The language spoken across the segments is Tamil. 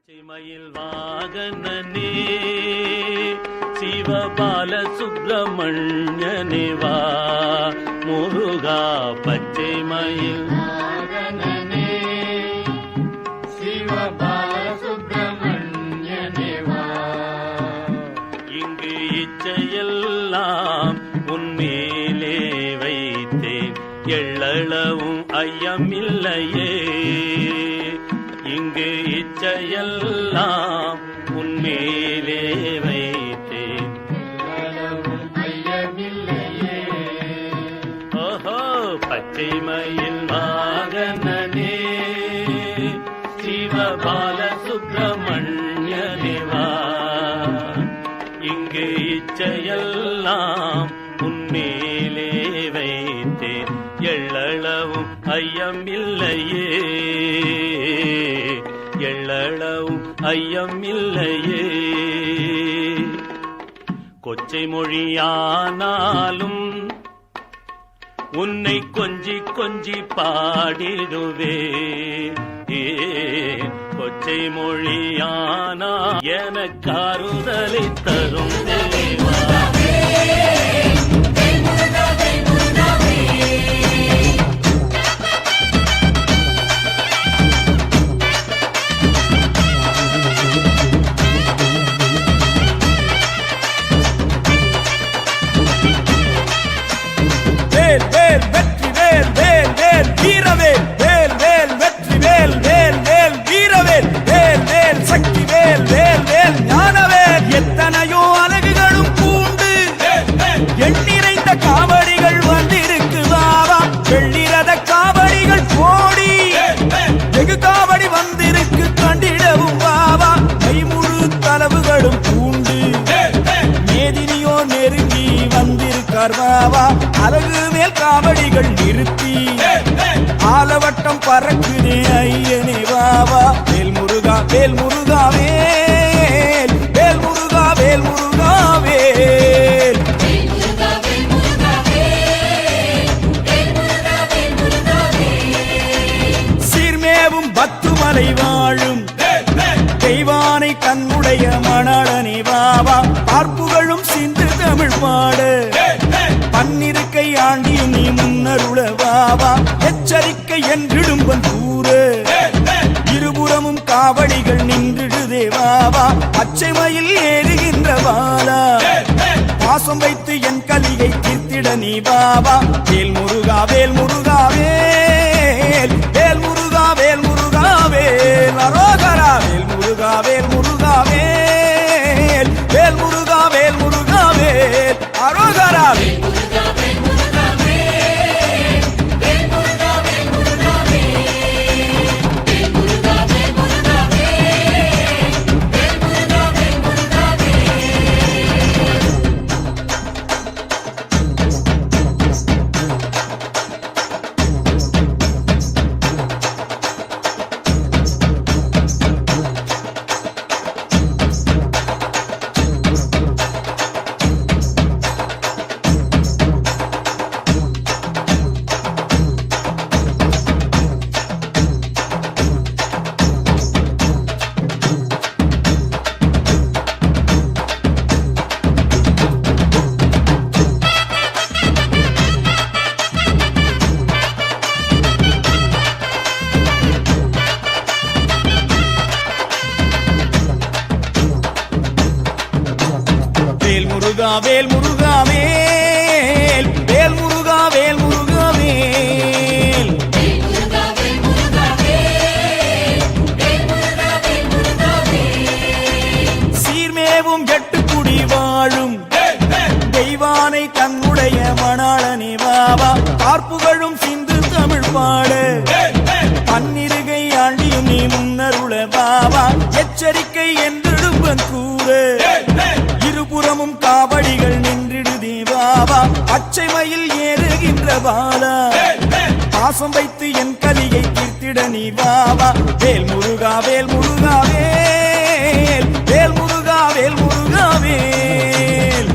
பச்சைமயில் வாகனனே சிவபால சுப்பிரமணியனே வா முருகா. பச்சைமயில் வாகனனே சிவபால சுப்பிரமணியனே வா. இங்கு இச்சையெல்லாம் உன்மேலே வைத்தேன், எள்ளளவும் ஐயமில்லையே. இங்கு இச்சையெல்லாம் உன்மேலே வைத்தேன், ஐயமில்லையே. ஓஹோ பச்சைமயில் வாகனனே சிவபால சுப்பிரமணியனே வா. இங்கு இச்சையெல்லாம் உன்மேலே வைத்தேன், எள்ளளவும் ஐயமில்லையே. எள்ளளவும் ஐயமில்லையே. கொச்சை மொழியானாலும் உன்னை கொஞ்சி கொஞ்சி பாடிடுவே. கொச்சை மொழியானா எனக்காறுதலை தரும் தேவா. வெற்றி வேல் வேல் வேல் வீரவேல் வேல் வேல் வெற்றி வேல் வேல் வேல் வீரவேல் வேல் வேல் சக்தி வேல் வேல் வேல் ஞானவேல். எத்தனையோ அழகுகளும் பூண்டு எண்ணிறைந்த காவடிகள் வந்திருக்கு வாவா. வெள்ளிரத காவடிகள் கோடி வெகு காவடி வந்திருக்கு கண்டிடவும் வாவா. கைமுழு தளவுகளும் பூண்டு மேதினியோ நெருங்கி வந்திருக்கார் வாவா. அழகு மேல் காவடிகள் நிறுத்தி ஆலவட்டம் பறக்குதே ஐயனே வாவா. வேல் முருகா வேல் முருகா வேல் வேல் முருகா வேல் முருகா வேல். சீர்மேவும் பத்துமலை வாழும் தெய்வானை கண்ணுடைய மணாளனே வாவா. பார்ப்புகளும் சிந்து தமிழ் பாடு பன்னிருக்கை ஆண்டியும் நீ முன்னருள வாவா. எச்சரிக்கை என்றிடும்பன் கூறு இருபுறமும் காவடிகள் நின்றுடுதே வாவா. பச்சைமயில் ஏறுகின்ற வாலா பாசம் வைத்து என் கலியை தீர்த்திட நீ வாவா. வேல் முருகா வேல் முருகா வேல் வேல் முருகா வேல் முருகா வேல் அரோகரா. வேல் முருகா வேல் முருகா வேல் வேல் முருகா வேல் முருகா வேல் அரோகரா. வேல் முருகா வேல் வேல் முருகா வேல் முருகா வேல். சீர்மேவும் எட்டுக்குடி வாழும் தெய்வானை தன்னுடைய மணாளனே வாவா. பார்ப்புகளும் சிந்து தமிழ் பாடு பன்னிருகை ஆண்டியும் நீ முன்னருள வாவா. எச்சரிக்கை என்றிடும்பன் கூறு இருபுறமும் காவடிகள் நின்றிடுதே வாவா. பச்சைமயில் ஏறுகின்ற வாலா பாசம் வைத்து என் கலியை தீர்த்திட நீ வாவா. வேல் முருகா வேல் முருகா வேல் வேல் முருகா வேல் முருகா வேல்.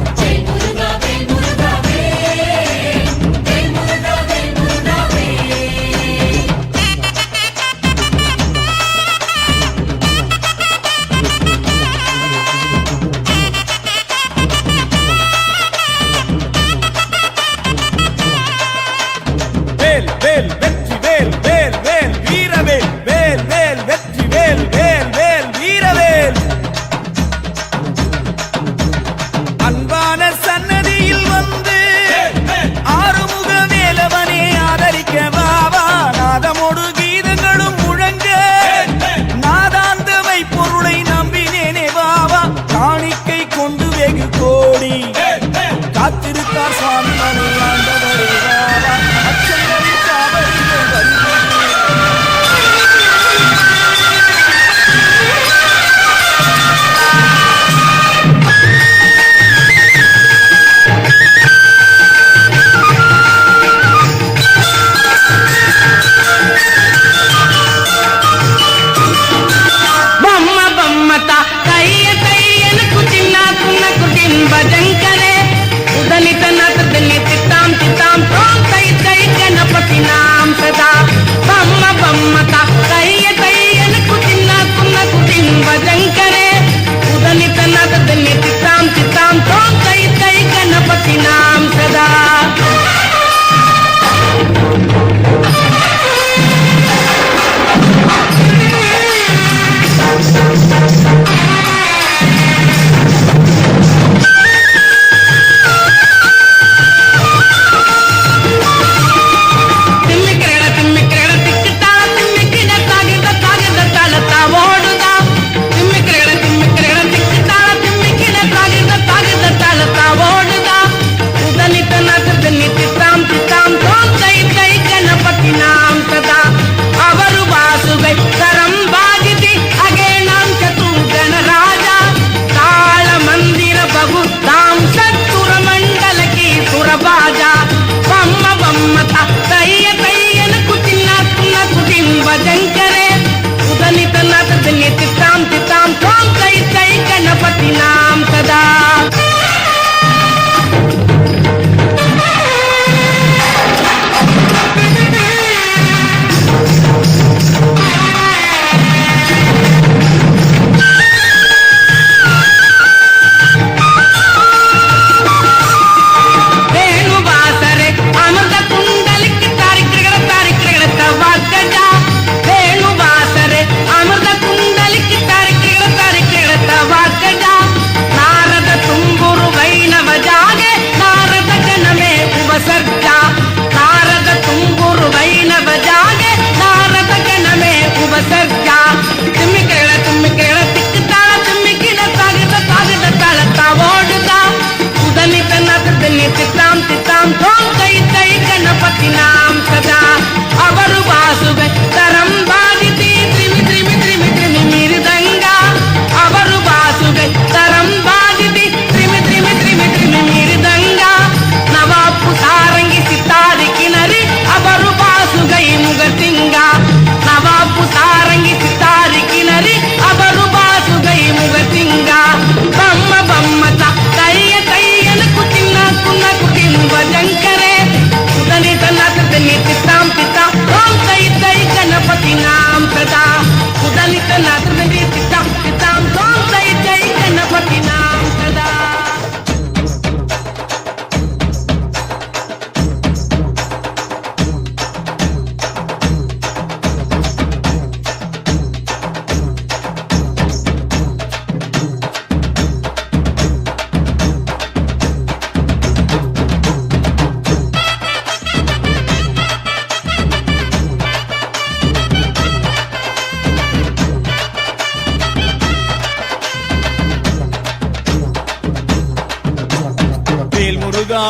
బొమ్మత కయ్య కయ్యనకు చిన్నాకున్నకు డింబజంకరే ఉదనిత నతదని తిత్తాం తిత్తాం తోం తై తై గణపతి నాం సదా బొమ్మ బొమ్మత కయ్య కయ్యనకు చిన్నాకున్నకు డింబజంకరే ఉదనిత నతదని తిత్తాం తిత్తాం తోం తై తై గణపతి నాం సదా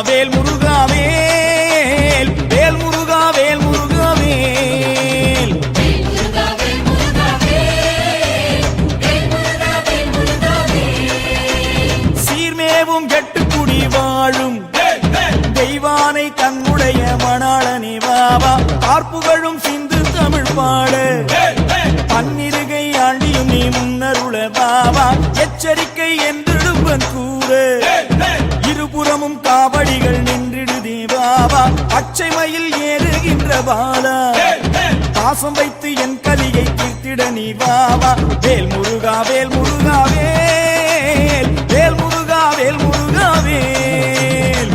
வேல் முருகா வேல் வேல் முருகா வேல் முருகா வேல் சீர்மேவும் கெட்டுக்குடி வாழும் தெய்வானை தன்னுடைய மணாளனே வாவா பார்ப்புகழும் சிந்து தமிழ் பாடு பன்னிருகை ஆண்டியும் நீ முன்னருள பாவா எச்சரிக்கை என்றிடுவன் கூறு இருபுறமும் காவடிகள் நின்றிடுதே பாவா பச்சை மயில் ஏறுகின்ற பாலா பாசம் வைத்து என் கலியை தீர்த்திட நீ வாவா வேல் முருகா வேல் முருகா வேல் வேல் முருகா வேல் முருகா வேல்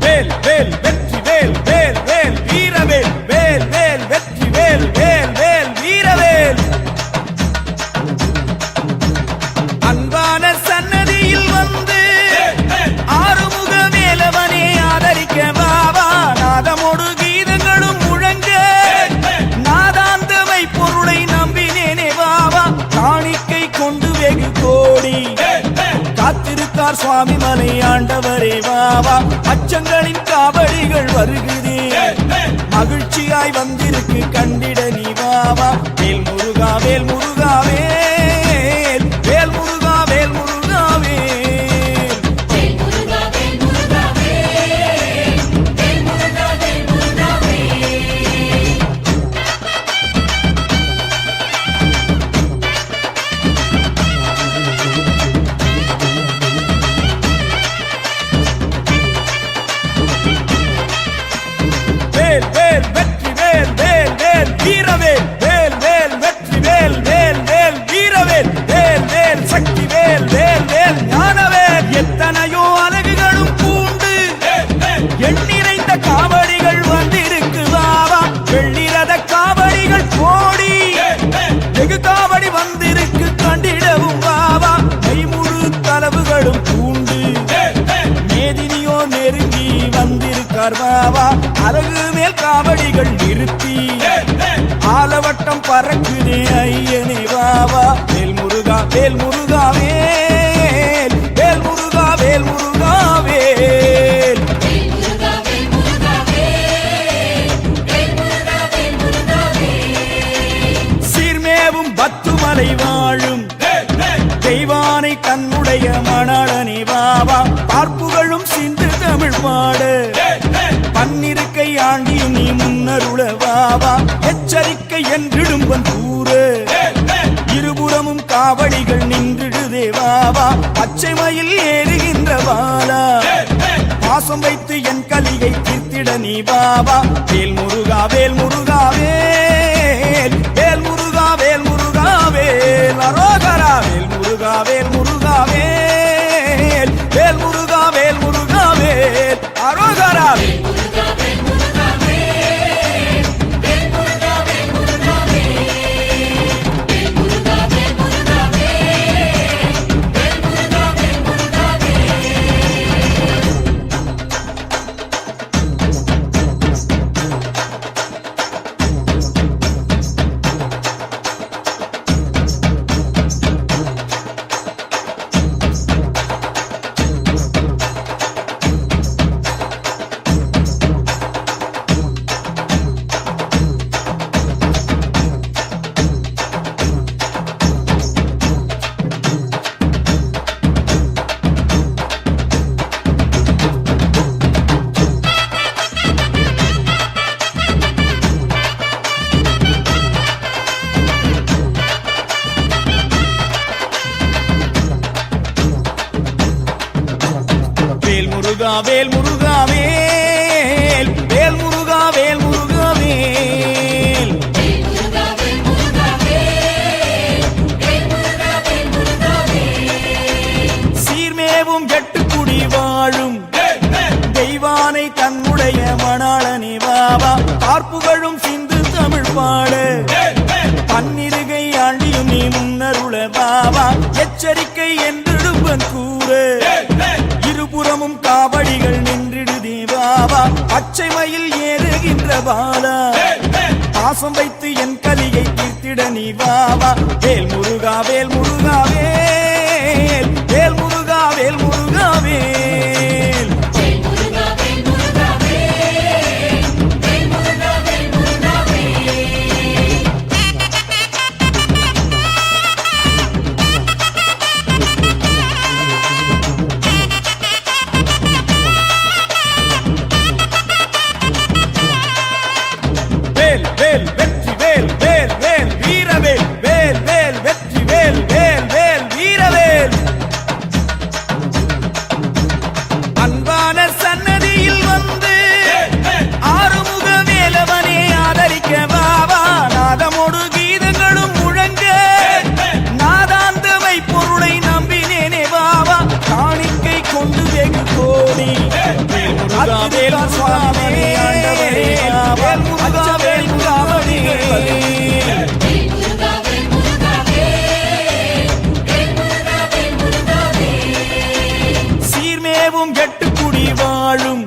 வேல் வேல் வெற்றி வேல் வேல் வேல் வீரவேல் வேல் வேல் வெற்றி வேல் வேல் வேல் வீரவேல் அன்பான சன்னதியில் வந்து ஆறுமுக வேலவனே ஆதரிக்க பாவா நாதமோடு கீதங்களும் முழங்க நாதாந்தவை பொருளை நம்பினேனே பாவா காணிக்கை கொண்டு வெகு கோடி காத்திருக்கார் சுவாமி மலை ஆண்டவரே வாவா அச்சங்களின் காவடிகள் வருகிறே மகிழ்ச்சியாய் வந்திருக்கு கண்டிட நீ வா கோடி வெகு காவடி வந்திருக்கு கண்டிடவும் வாவா கைமுழு கலவுகளும் பூண்டு மேதினியோ நெருங்கி வந்திருக்கார் வாவா அழகு மேல் காவடிகள் நிறுத்தி ஆலவட்டம் பறக்குதே ஐயனே வாவா வேல் முருகா வேல் முருகா வேல் வேல் முருகா வேல் முருகா வேல் சீர்மேவும் பத்துமலை வாழும் தெய்வானை தன்னுடைய மணாளனே வாவா பார்ப்புகளும் சிந்து தமிழ் பாடு பன்னிருக்கை ஆண்டியும் நீ முன்னருள வாவா எச்சரிக்கை என்றிடும்பன் கூறு இருபுறமும் காவடிகள் நின்றிடுதே வாவா பச்சை மயில் ஏறுகின்ற வாளா பாசம் வைத்து என் கலியை தீர்த்திட நீ வாவா வேல் முருகா வேல் முருகா வேல் வேல் முருகா வேல் முருகா வேல் அரோகரா வேல் முருகா வேல் முருகா வேல் வேல் முருகா வேல் முருகா வேல் அரோகரா வேல் முருகா வேல் வேல் முருகா வேல் முருகா வேல் சீர்மேவும் எட்டுக்குடி வாழும் தெய்வானை தன்னுடைய மணாளனே வாவா பார்ப்புகளும் சிந்து தமிழ் பாடு பன்னிருகை ஆண்டியும் நீ முன்னருள வாவா எச்சரிக்கை என்றிடும்பன் கூறு இருபுறமும் காவடிகள் நின்றிடுதே வாவா பச்சை மயில் ஏறுகின்ற பாலா பாசம் வைத்து என் கலியை தீர்த்திட நீ வாவா வேல் முருகா வேல் முருகா வேல் வேல் முருகா வேல் முருகா வேல் வேல் வேல் வெற்றி வேல் வேல் வேல் வீரவேல் வேல் வேல் வெற்றி வேல் வேல் வேல் வீரவேல் அன்பான சன்னதியில் வந்து ஆறுமுக வேலவனே ஆதரிக்க வாவா நாதமோடு கீதங்களும் முழங்க நாதாந்தமை பொருளை நம்பினேனே வாவா காணிக்கை கொண்டு வெகு கோடி முருகா வேல் சுவாமி ஆண்டவரே வேல் முருகா வேல் முருகாவடி சீர்மேவும் எட்டுக்குடி வாழும்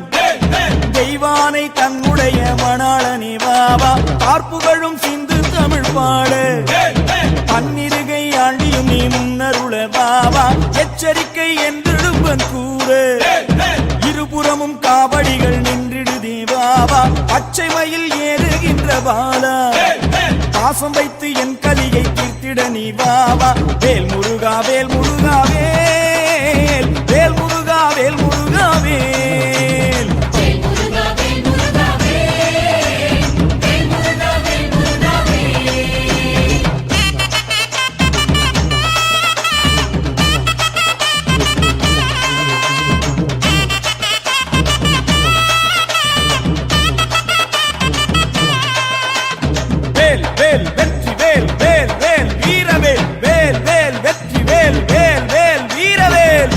தெய்வானை தன்னுடைய மணாளனே வாவா பார்ப்புகளும் சிந்து தமிழ் பாடு பன்னிருகை ஆண்டியும் நீ முன்னருள வாவா எச்சரிக்கை என்றிடும்பன் கூறு இருபுறமும் காவடிகள் நின்றிடுதே வாவா பச்சை மயில் ஏறுகின்ற பாலா பாசம் வைத்து என் கலியை தீர்த்திட நீ வாவா வேல் முருகா வேல் முருகா வேல் வேல் முருகா வேல் முருகா வேல் வேல் வேல் வெற்றி வேல் வேல் வேல் வீரவேல் வேல் வேல் வெற்றி வேல் வேல் வேல் வீரவேல்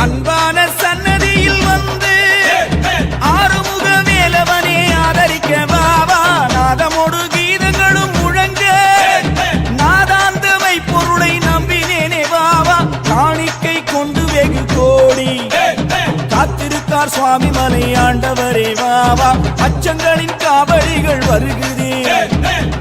அன்பான சன்னதியில் வந்து ஆறுமுக வேலவனே ஆதரிக்க வாவா அச்சங்களின் காவடிகள் வருகுதே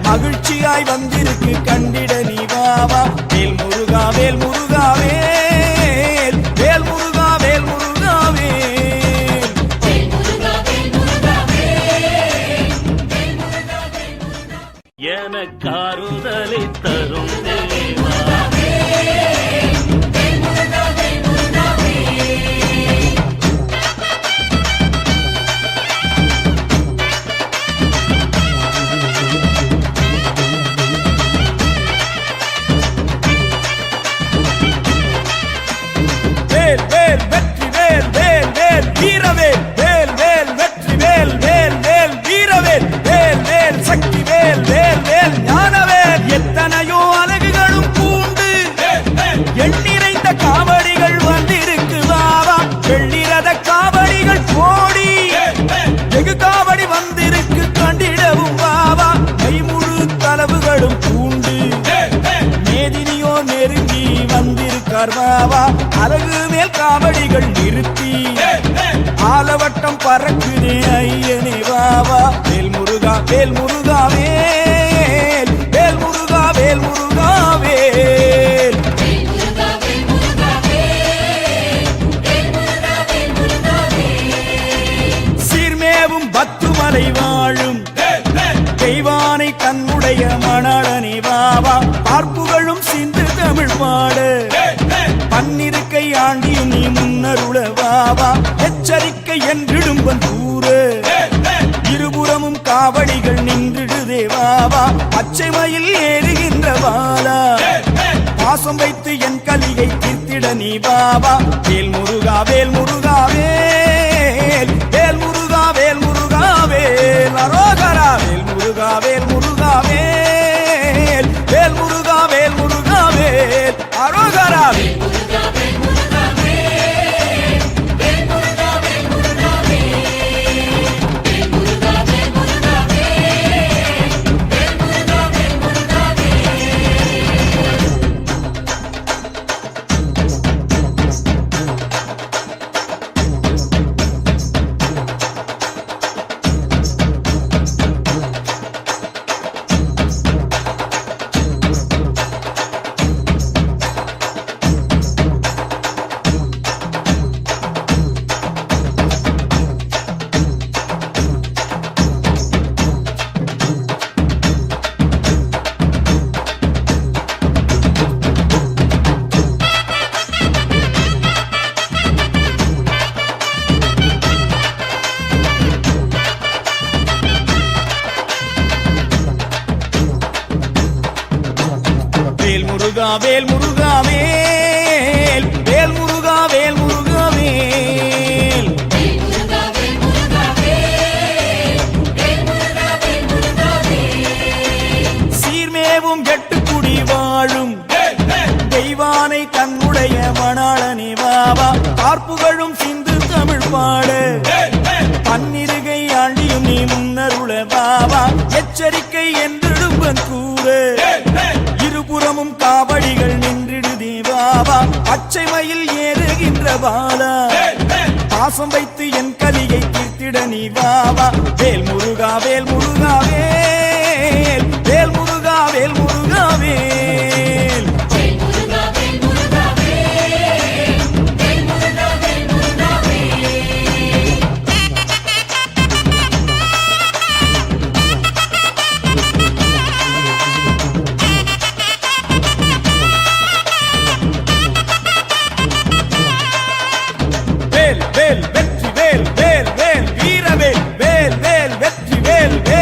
மகிழ்ச்சியாய் வந்திருக்கு கண்டிட நீ வாவா வேல் முருகா வேல் முருகா வேல் வேல் முருகா வேல் முருகா எனக்காறுதலை தரும் தேவா வேல் வேல் வெற்றி வேல் வேல் வேல் வீரவேல் வேல் வேல் வெற்றி வேல் வேல் வேல் வீரவேல் வேல் வேல் சக்தி வேல் வேல் வேல் ஞானவேல் எத்தனையோ அழகுகளும் பூண்டு எண்ணிறைந்த காவடிகள் வந்திருக்கு வாவா வெள்ளிரத காவடிகள் கோடி வெகு காவடி வந்திருக்கு கண்டிடவும் வாவா கைமுழு தளவுகளும் பூண்டு மேதினியோ நெருங்கி வந்திருக்கார் வாவா அழகு மேல் காவடிகள் நிறுத்தி ஆலவட்டம் பறக்குதே ஐயனே வாவா வேல் முருகா வேல் முருகா வேல் வேல் முருகா வேல் முருகா வேல் சீர்மேவும் பத்துமலை வாழும் தெய்வானை தன்னுடைய மணாளனே வாவா பார்ப்புகளும் சிந்து தமிழ் பாடு பன்னிருக்கை ஆண்டியும் நீ முன்னருள வாவா எச்சரிக்கை என்றிடும்பன் கூறு இருபுறமும் காவடிகள் நின்றிடுதே வாவா பச்சை மயில் ஏறுகின்ற வாலா பாசம் வைத்து என் கலியை தீர்த்திட நீ வாவா வேல் முருகா வேல் முருகா வேல் வேல் முருகா வேல் முருகா வேல் அரோகரா வேல் முருகா வேல் முருகா வேல் வேல் முருகா வேல் முருகா வேல் அரோகரா வேல் முருகா வேல் வேல் முருகா வேல் முருகா வேல் சீர்மேவும் எட்டுக்குடி வாழும் தெய்வானை தன்னுடைய மணாளனே வாவா பார்ப்புகளும் சிந்து தமிழ் பாடு பன்னிருகை ஆண்டியும் நீ முன்னருள வாவா எச்சரிக்கை என்றிடும்பன் கூறு இருபுறமும் காவடிகள் நின்றிடுதே வாவா பச்சை மயில் ஏறுகின்ற வாலா பாசம் வைத்து என் கலியை தீர்த்திட நீ வாவா வேல் முருகா வேல் முருகா வேல் வேல் முருகா வேல் முருகா வேல் வேல் வெற்றி வேல் வேல் வேல் வீரவேல் வேல் வேல் வெற்றி வேல் வேல்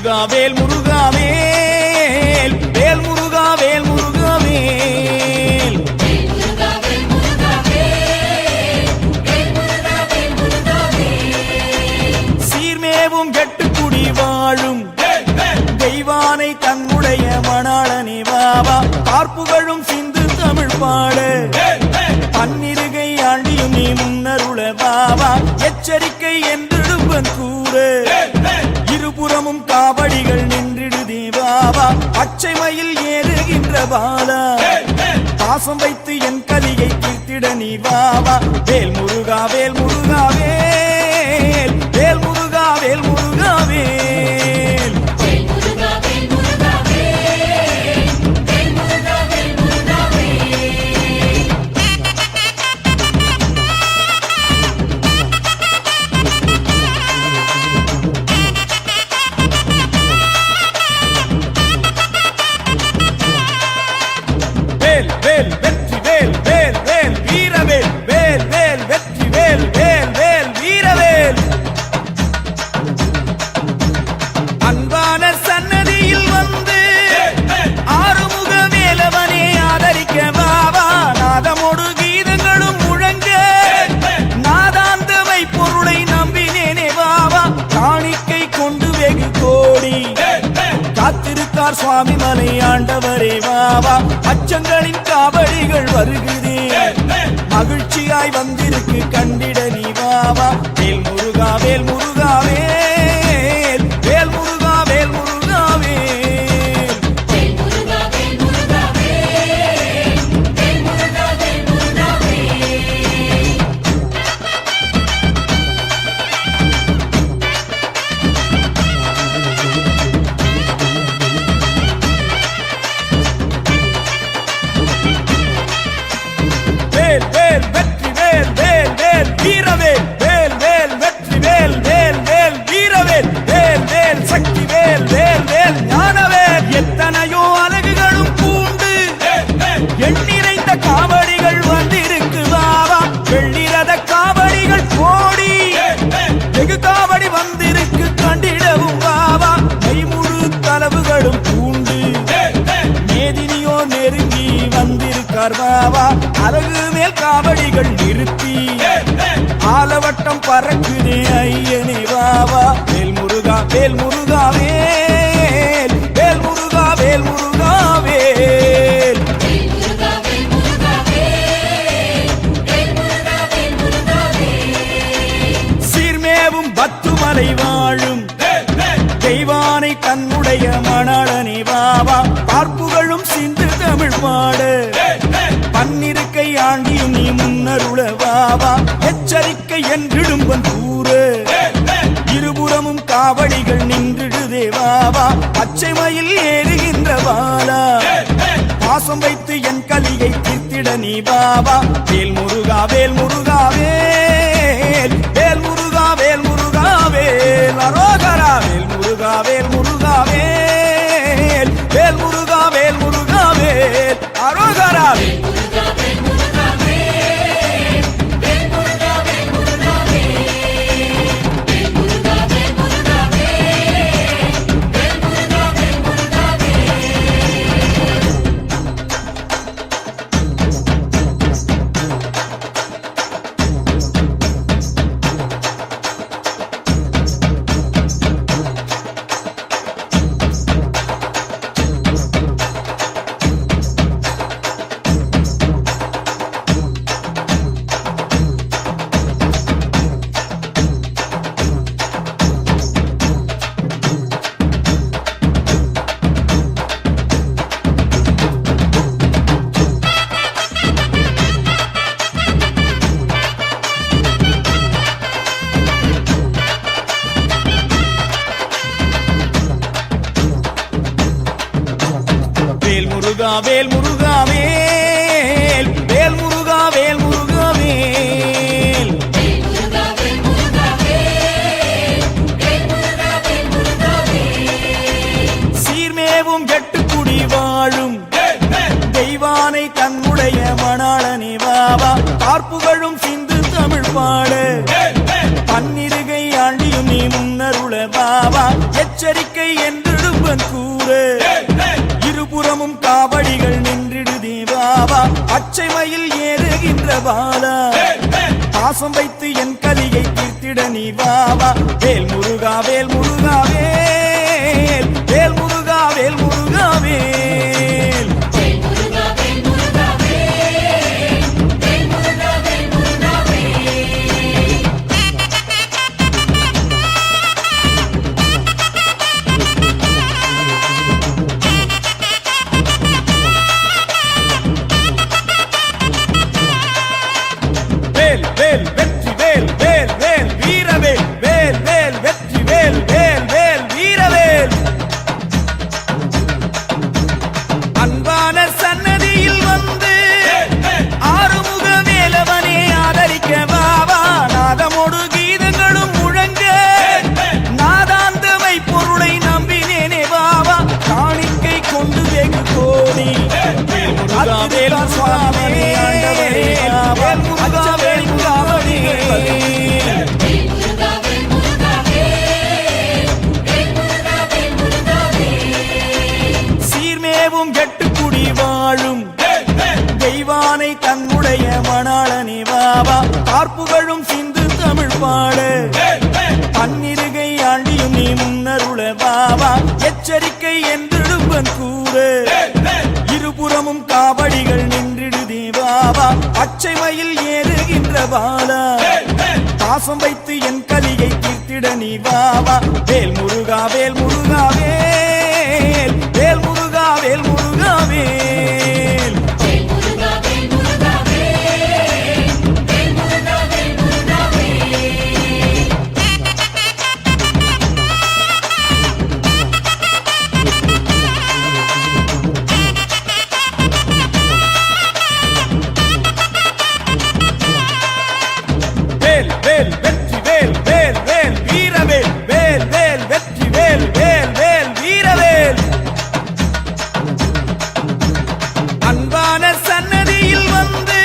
முருகா வேல் முருகா வேல் வேல் முருகா வேல் முருகா வேல் சீர்மேவும் கெட்டுக்குடி வாழும் தெய்வானை தன்னுடைய மணாளனே வாவா பார்ப்புகழும் சிந்து தமிழ் பாட பன்னிருகை ஆண்டியும் நீ முன்னருள வாவா எச்சரிக்கை என்றிடுவன் கூற இருபுறமும் காவடிகள் நின்றிடுதே வாவா பச்சை மயில் ஏறுகின்ற பாலா பாசம் வைத்து என் கலியை தீர்த்திட நீ வாவா வேல் முருகா வேல் முருகா வேல் வேல் முருகா வேல் முருகா வேல் வேல் வேல் வெற்றி வேல் வேல் வேல் வீரவேல் வேல் வேல் வெற்றி வேல் வேல் வேல் வீரவேல் அன்பான சன்னதியில் வந்து ஆறுமுக வேலவனே ஆதரிக்க வாவா நாதமோடு கீதங்களும் முழங்க நாதாந்தமை பொருளை நம்பினேனே வாவா காணிக்கை கொண்டு வெகு கோடி காத்திருக்கார் சுவாமி மலை ஆண்டவரே வாவா அச்சங்களின் காவடிகள் வருகிறே மகிழ்ச்சியாய் வந்திருக்கு கண்டிட நீ வாவா வேல் முருகா வேல் முருகா வேல் வேல் முருகா வேல் முருகா வேல் வேல் வேல் வெற்றி வேல் வேல் வேல் வீரவேல் வேல் வேல் வெற்றி வேல் வேல் வேல் வீரவேல் வேல் வேல் சக்தி வேல் வேல் வேல் ஞானவேல் எத்தனையோ அழகுகளும் பூண்டு எண்ணிறைந்த காவடிகள் வந்திருக்கு வாவா வெள்ளிரத காவடிகள் கோடி வெகு காவடி வந்திருக்கு கண்டிடவும் வாவா கைமுழு தளவுகளும் பூண்டு மேதினியோ நெருங்கி வந்திருக்கார் வாவா அழகு மேல் காவடிகள் நிறுத்தி ஆலவட்டம் பறக்குதே ஐயனே வாவா வேல் முருகா வேல் முருகா வேல் வேல் முருகா வேல் முருகா வேல் சீர்மேவும் பத்துமலை வாழும் தெய்வானை தன்னுடைய மணாளனே வாவா பார்ப்புகழும் சிந்து தமிழ் பாட பன்னிருக்கை ஆண்டியும் நீ முன்னருள வாவா எச்சரிக்கை என்றிடும்பன் கூற இருபுறமும் காவடிகள் நின்றிடுதே வாவா பச்சை மயில் ஏறுகின்ற பாலா பாசம் வைத்து என் கலியை தீர்த்திட நீ வாவா வேல் முருகா வேல் முருகா வேல் வேல் முருகா வேல் முருகா வேல் அரோகரா வேல் முருகா வேல் முருகா வேல் வேல் முருகா வேல் முருகா வேல் அரோகரா வேல் முருகா வேல் முருகா வேல் வேல் முருகா வேல் முருகா வேல் சீர்மேவும் கெட்டுக்குடி வாழும் தெய்வானை தன்னுடைய மணாளனே வாவா பார்ப்புகழும் சிந்து தமிழ் பாட பன்னிருகை ஆண்டியும் நீ முன்னருள வாவா எச்சரிக்கை என்றிடுவன் கூற இருபுறமும் காவடிகள் நின்றிடு தேவாவா பச்சை மயில் ஏறுகின்ற பாலா பாசம் வைத்து என் கலியை தீர்த்திட நீ வாவா வேல் முருகா வேல் முருகா வேல் வேல் முருகா வேல் முருகா வேல் வேல் வேல் வெற்றி வேல் வேல் வேல் வீரவேல் வேல் வேல் வெற்றி வேல் வேல் வேல் வீரவேல் அன்பான சன்னதியில் வந்து ஆறுமுக வேலவனே ஆதரிக்க வாவா நாதமோடு கீதங்களும் முழங்க நாதாந்தமை பொருளை நம்பினேனே வாவா காணிக்கை கொண்டு வெகு கோடி அத்திரேலா சுவாமியே ஆண்டவரே வேல் முருகா வேல் சீர்மேவும் கெட்டுக்குடி வாழும் தெய்வானை தன்னுடைய மணாளனே வாவா பார்ப்புகளும் சிந்து தமிழ் பாட பன்னிருகை ஆண்டியும் நீ முன்னருள வாவா எச்சரிக்கை என்றிடுவன் கூற இருபுறமும் காவடிகள் நின்றிடு தேவாவா பச்சை மயில் ஏறுகின்ற பாலா பாசம் வைத்து என் கலியை தீர்த்திட நீ வாவா வேல் முருகா வேல் முருகா வேல் வேல் முருகா வேல் முருகா வேல் வேல் வேல் வெற்றி வேல் வேல் வேல் வீரவேல் வேல் வேல் வெற்றி வேல் வேல் வேல் வீரவேல் அன்பான சன்னதியில் வந்து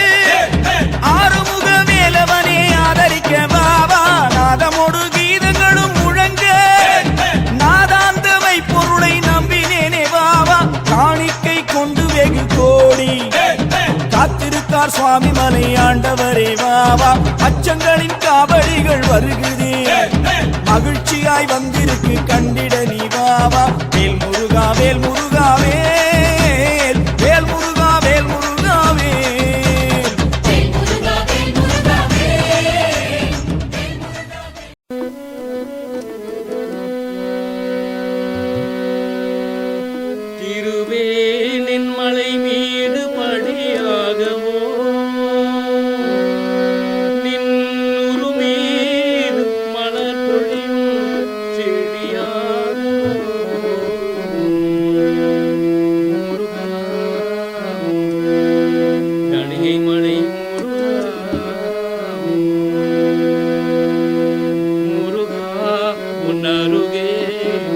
ஆறுமுக வேலவனே ஆதரிக்க வாவா நாதமோடு கீதங்களும் முழங்க நாதாந்தமை பொருளை நம்பினேனே வாவா காணிக்கை கொண்டு வெகு கோடி காத்திருக்கார் சுவாமி மலை ஆண்டவரே வாவா அச்சங்களின் காவடிகள் வருகுதே மகிழ்ச்சியாய் வந்திருக்கு கண்டிட நீ வாவா வேல் முருகா வேல் முருகா வேல் வேல் முருகா வேல் முருகா வேல் திருவேனின் மலை மீது படியாகவோ நின் உருமீது மலர் பொழியும் செடியாகவோ முருகா கணிகை மலை முருகா உன் அருகே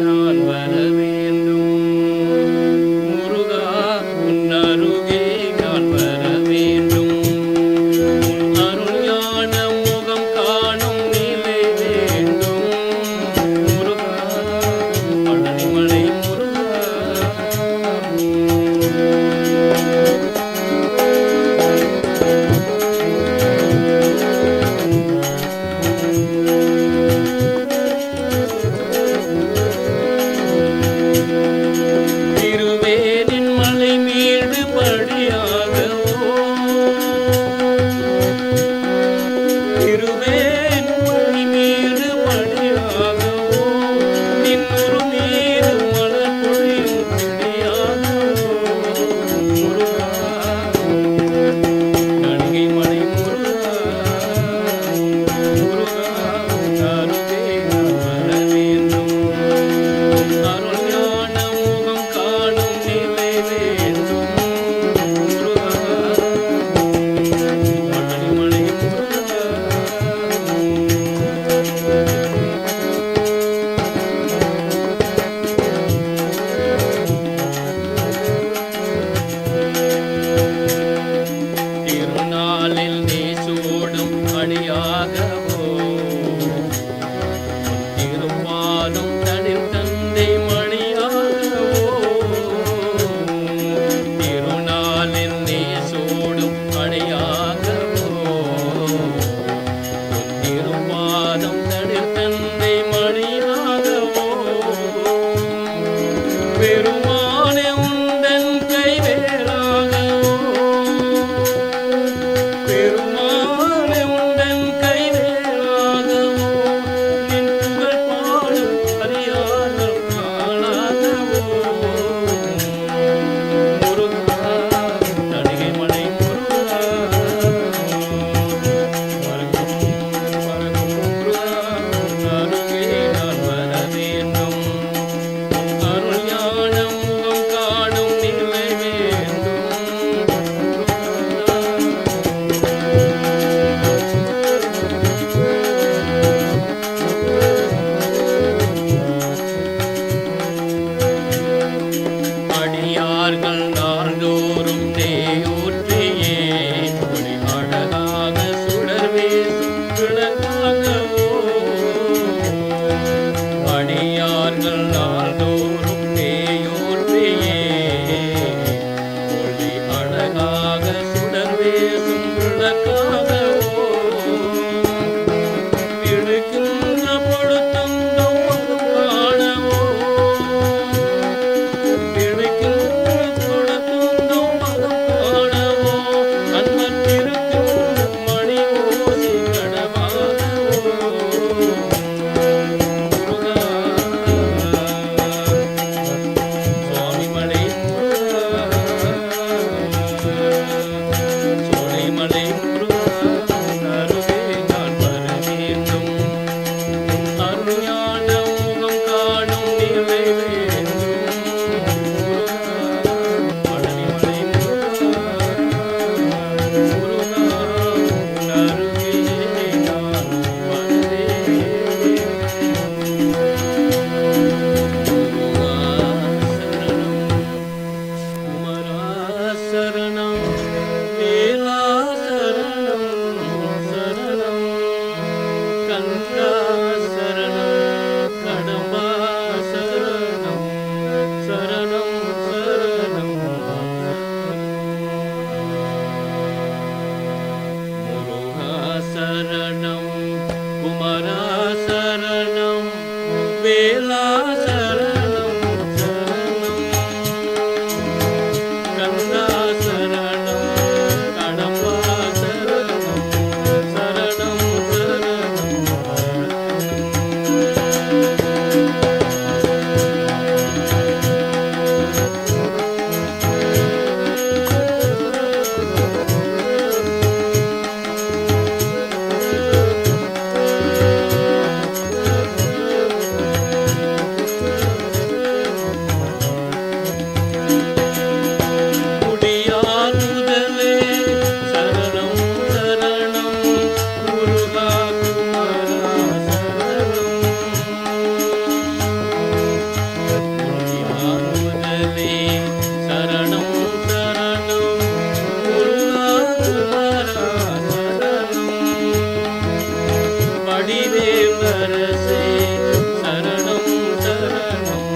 நான் வர வேண்டும் முருகா உன் அருகே நான் வர வேண்டும் உன் அருள் ஞான முகம் காணும் நிலை வேண்டும் முருகா பழனிமலை முருகா திருவேனின் மலை மீது படியாகவோ திருவேன் மலை மீது படியாகவோ நின்னுரு மீது மலர் பொழியும் செடியாகவோ முருகா கணிகை மலை முருகா முருகா அருகே நான் வர வேண்டும் அருள் ஞான முகம் காணும் நிலை வேண்டும் முருகா பழனிமலை முருகா குமரா சரணம் வேலா சரணம் சரணம் கந்தா சரணம் கடம்பா சரணம் சரணம் குடியார் முதலே சரணம் சரணம் முருகா குமரா சரணம் குடியார் முதலே சரணம் சரணம் முருகா குமரா சரணம் வடிவேலரசே சரணம் சரணம்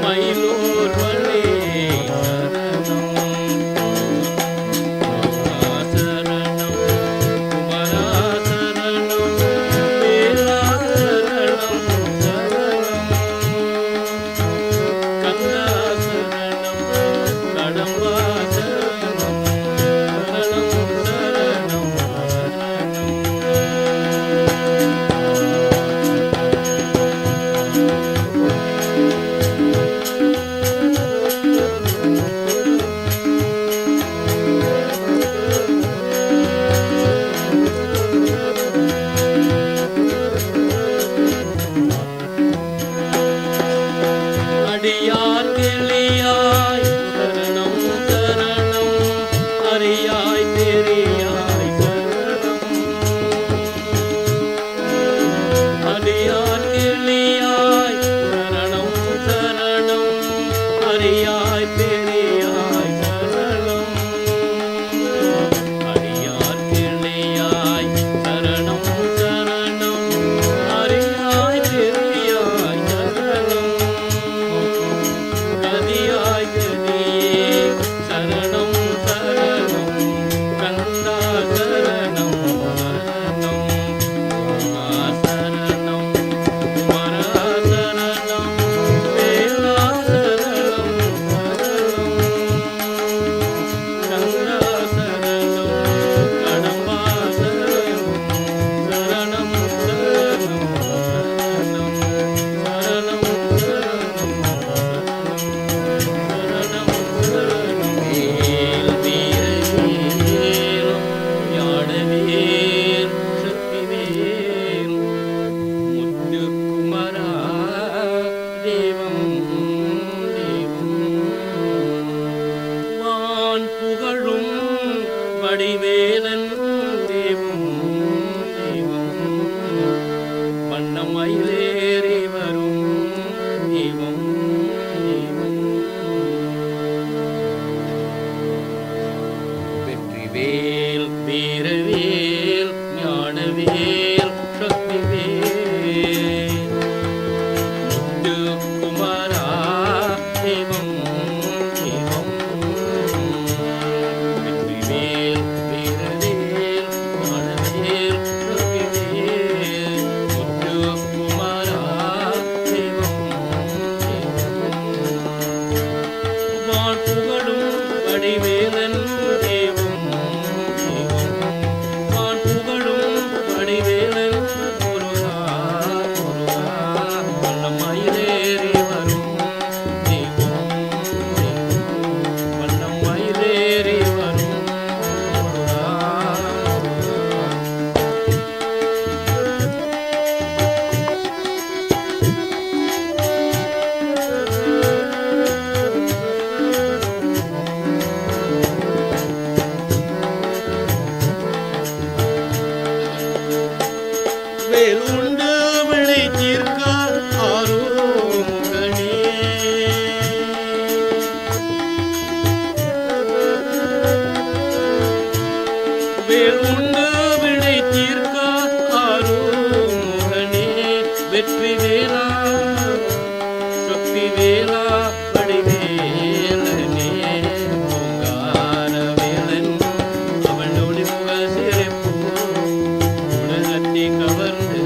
மயிலூர் வழி சரணம் குமரா சரணம் வேலா சரணம் சரணம் கந்தா சரணம் கடம்பா சரணம் சரணம் சரணம் அடியார் கிளியாய் சரணம் சரணம் அறியாய் தெரியாய் சரணம் அடியார் கிளியாய் சரணம் சரணம் அறியாய் தெரியாய் சரணம் அடியார் கிளியாய் சரணம் சரணம் அறியாய் தெரியாய் சரணம் கதியாய் கதியே சரணம் சரணம் கந்தா சரணம் சரணம் குமரா சரணம் குமரா சரணம் வேலா சரணம் சரணம் கந்தா சரணம் கடம்பா சரணம் சரணம் சரணம் சரணம் சரணம் சரணம் வேல் வீரவேல் ஞானவேல் சக்திவேல் முத்து குமரா தேவம் தேவம் வான் புகழும் வடிவேலன் தேவம் தேவம் வண்ணமயிலேறி வரும் தெய்வம் தெய்வம் வெற்றிவேல் வீரவேல் ஞானவேல் சக்திவேல் முத்து குமரா தெய்வம் தெய்வம் வெற்றிவேல் வீரவேல் ஞானவேல் சக்திவேல் முத்து குமரா தெய்வம் தெய்வம் வான் புகழும் வடிவேலன் தெய்வம் தெய்வம் வான் புகழும் வடிவேலன் முருகா முருகா வண்ணமயிலேறி வரும் தெய்வம் தெய்வம் வண்ணமயிலேறி வரும் முருகா முருகா வேலுண்டு விளை தீர்க்க ஆரோமுகனே வேலுண்டு விளை தீர்க்க ஆரோமுகனே வெற்றி வேலா சக்தி வேலா வடிவேலனே பூங்கார வேலன் அவனோடு முக சிறப்பு உலகத்தை கவர்ந்து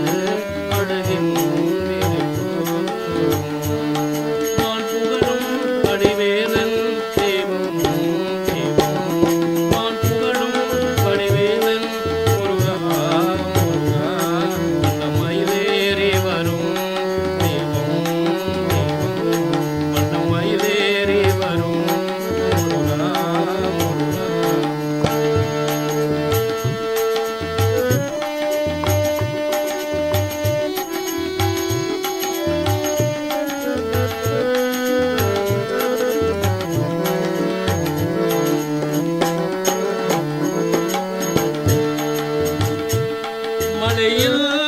மலையில்